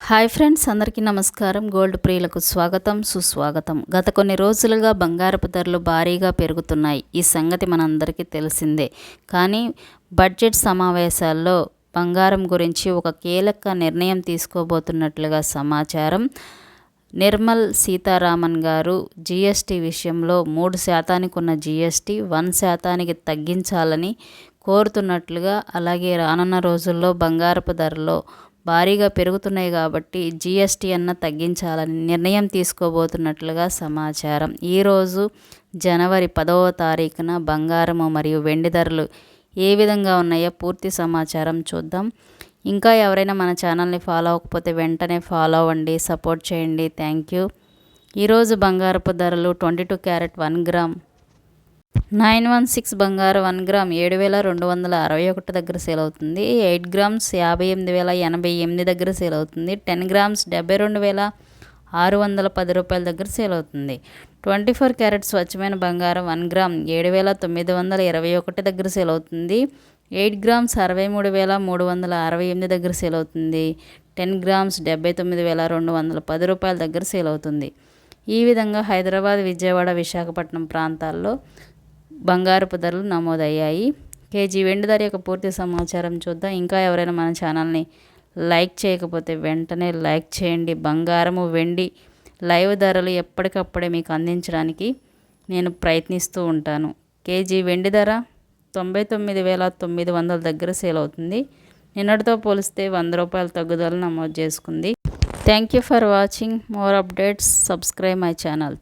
Hi friends, అందరికీ నమస్కారం. Gold ప్రియులకు స్వాగతం, సుస్వాగతం. గత కొన్ని రోజులుగా బంగారపు ధరలు భారీగా పెరుగుతున్నాయి. ఈ సంగతి మనందరికీ తెలిసిందే. కానీ బడ్జెట్ సమావేశాల్లో బంగారం గురించి ఒక కీలక నిర్ణయం తీసుకోబోతున్నట్లుగా సమాచారం. నిర్మల్ సీతారామన్ గారు జీఎస్టీ విషయంలో 3% ఉన్న జీఎస్టీ 1% తగ్గించాలని కోరుతున్నట్లుగా, అలాగే రానున్న రోజుల్లో బంగారపు ధరలో భారీగా పెరుగుతున్నాయి కాబట్టి జీఎస్టీ తగ్గించాలని నిర్ణయం తీసుకోబోతున్నట్లుగా సమాచారం. ఈరోజు జనవరి 10వ తారీఖున బంగారము మరియు వెండి ధరలు ఏ విధంగా ఉన్నాయో పూర్తి సమాచారం చూద్దాం. ఇంకా ఎవరైనా మన ఛానల్ని ఫాలో అవ్వకపోతే వెంటనే ఫాలో అవ్వండి, సపోర్ట్ చేయండి. Thank you. ఈరోజు బంగారపు ధరలు 22 క్యారెట్ 1 గ్రామ్ 916 బంగారం 1 గ్రామ్ 7,261 దగ్గర సేల్ అవుతుంది. 8 గ్రామ్స్ 58,088 దగ్గర సేల్ అవుతుంది. 10 గ్రామ్స్ 72,610 రూపాయల దగ్గర సేల్ అవుతుంది. 24 క్యారెట్ స్వచ్ఛమైన బంగారం 1 గ్రామ్ 7,921 దగ్గర సేల్ అవుతుంది. 8 గ్రామ్స్ 63,368 దగ్గర సేల్ అవుతుంది. 10 గ్రామ్స్ 79,210 రూపాయల దగ్గర సేల్ అవుతుంది. ఈ విధంగా హైదరాబాద్, విజయవాడ, విశాఖపట్నం ప్రాంతాల్లో బంగారపు ధరలు నమోదయ్యాయి. కేజీ వెండి ధర యొక్క పూర్తి సమాచారం చూద్దాం. ఇంకా ఎవరైనా మన ఛానల్ని లైక్ చేయకపోతే వెంటనే లైక్ చేయండి. బంగారము, వెండి లైవ్ ధరలు ఎప్పటికప్పుడే మీకు అందించడానికి నేను ప్రయత్నిస్తూ ఉంటాను. కేజీ వెండి ధర 99,900 దగ్గర సేల్ అవుతుంది. నిన్నటితో పోలిస్తే 100 రూపాయల తగ్గుదల నమోదు చేసుకుంది. Thank you for watching. More updates, subscribe my channel.